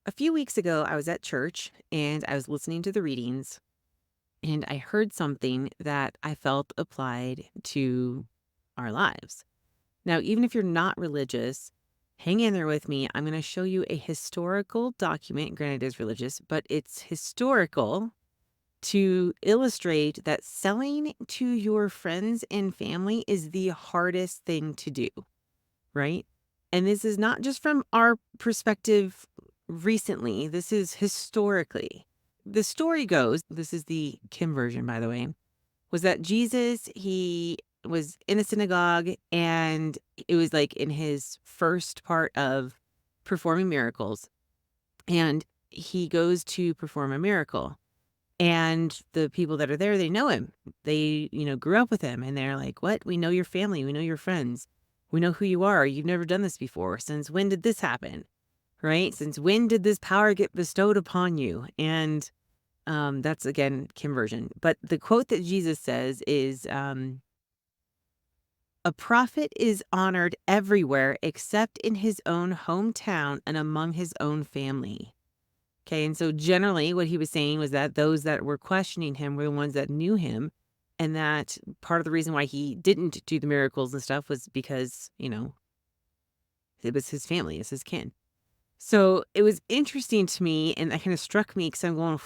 A few weeks ago, I was at church and I was listening to the readings, and I heard something that I felt applied to our lives. Now, even if you're not religious, hang in there with me. I'm going to show you a historical document. Granted, it is religious, but it's historical to illustrate that selling to your friends and family is the hardest thing to do, right? And this is not just from our perspective recently, this is historically. The story goes, this is the Kim version, by the way, was that Jesus, he was in a synagogue and it was like in his first part of performing miracles. And he goes to perform a miracle. And the people that are there, they know him. They, grew up with him and they're like, "What? We know your family. We know your friends. We know who you are. You've never done this before. Since when did this happen?" Right? Since when did this power get bestowed upon you? And that's again Kim version. But the quote that Jesus says is, "A prophet is honored everywhere except in his own hometown and among his own family." Okay, and so generally what he was saying was that those that were questioning him were the ones that knew him, and that part of the reason why he didn't do the miracles and stuff was because, it was his family, it's his kin. So it was interesting to me, and that kind of struck me because I'm going,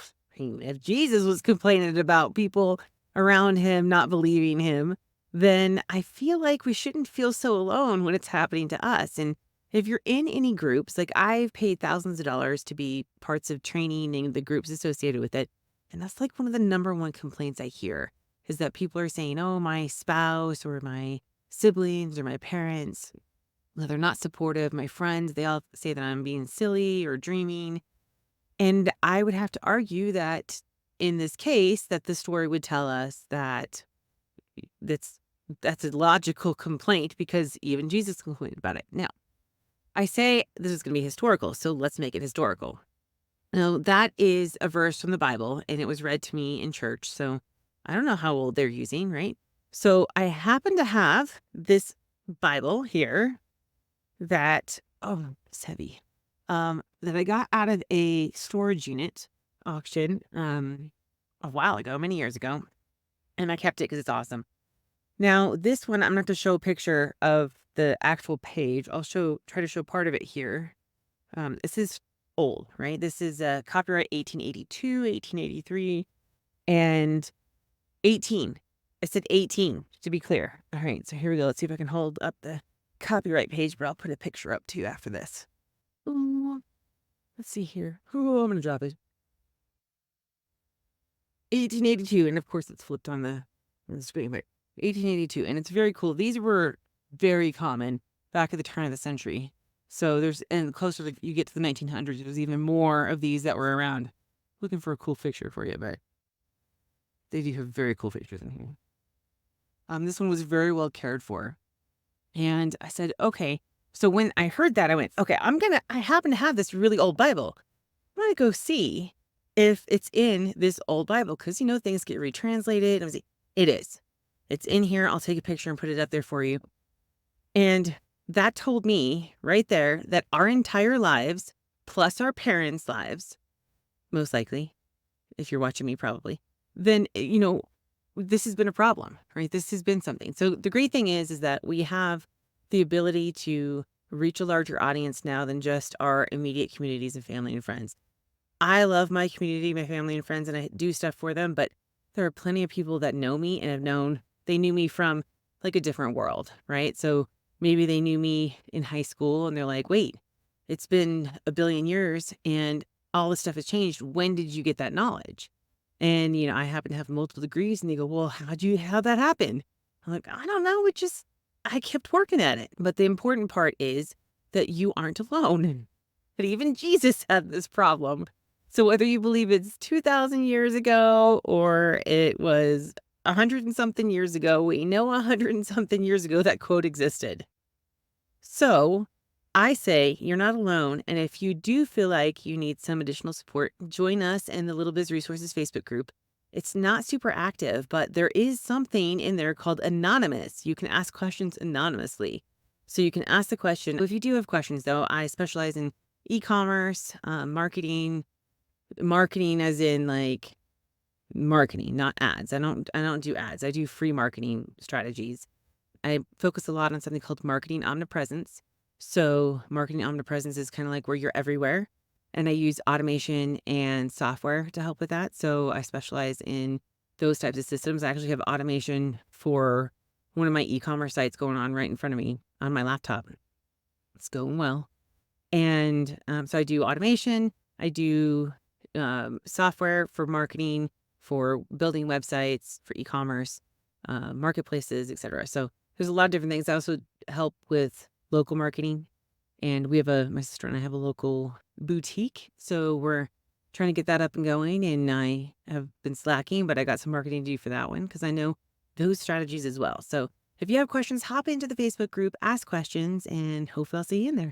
if Jesus was complaining about people around him not believing him, then I feel like we shouldn't feel so alone when it's happening to us. And if you're in any groups, like I've paid thousands of dollars to be parts of training and the groups associated with it. And that's like one of the number one complaints I hear is that people are saying, "Oh, my spouse or my siblings or my parents, well, they're not supportive. My friends, they all say that I'm being silly or dreaming." And I would have to argue that in this case, that the story would tell us that that's that's a logical complaint because even Jesus complained about it. Now, I say this is going to be historical, so let's make it historical. Now, that is a verse from the Bible, and it was read to me in church. So I don't know how old they're using, right? So I happen to have this Bible here that, oh, it's heavy, that I got out of a storage unit auction a while ago, many years ago, and I kept it because it's awesome. Now, this one, I'm going to show a picture of the actual page. Try to show part of it here. This is old, right? This is copyright 1882, 1883, and 18. I said 18, to be clear. All right, so here we go. Let's see if I can hold up the copyright page, but I'll put a picture up too after this. Ooh, let's see here. Oh, I'm going to drop it. 1882, and of course it's flipped on the screen, but 1882, and it's very cool. These were very common back at the turn of the century. So and closer you get to the 1900s, there's even more of these that were around. Looking for a cool picture for you, but they do have very cool pictures in here. This one was very well cared for. And I said, okay. So when I heard that, I went, okay, I happen to have this really old Bible. I'm going to go see if it's in this old Bible. Cause things get retranslated. I was like, it is. It's in here. I'll take a picture and put it up there for you. And that told me right there that our entire lives, plus our parents' lives, most likely, if you're watching me probably, then, this has been a problem, right? This has been something. So the great thing is that we have the ability to reach a larger audience now than just our immediate communities of family and friends. I love my community, my family and friends, and I do stuff for them, but there are plenty of people that know me and they knew me from like a different world, right? So maybe they knew me in high school and they're like, wait, it's been a billion years and all this stuff has changed. When did you get that knowledge? And, I happen to have multiple degrees and they go, well, how'd that happen? I'm like, I don't know. I kept working at it. But the important part is that you aren't alone. That even Jesus had this problem. So whether you believe it's 2,000 years ago or it was 100 and something years ago, we know 100 and something years ago that quote existed. So I say you're not alone. And if you do feel like you need some additional support, join us in the Little Biz Resources Facebook group. It's not super active, but there is something in there called anonymous. You can ask questions anonymously. So you can ask the question. If you do have questions, though, I specialize in e-commerce, marketing as in like marketing, not ads. I don't do ads. I do free marketing strategies. I focus a lot on something called marketing omnipresence. So, marketing omnipresence is kind of like where you're everywhere. And I use automation and software to help with that. So, I specialize in those types of systems. I actually have automation for one of my e-commerce sites going on right in front of me on my laptop. It's going well. And so I do automation, I do software for marketing, for building websites, for e-commerce, marketplaces, etc. So there's a lot of different things. I also help with local marketing, and my sister and I have a local boutique, so we're trying to get that up and going. And I have been slacking, but I got some marketing to do for that one because I know those strategies as well. So if you have questions, hop into the Facebook group, ask questions, and hopefully I'll see you in there.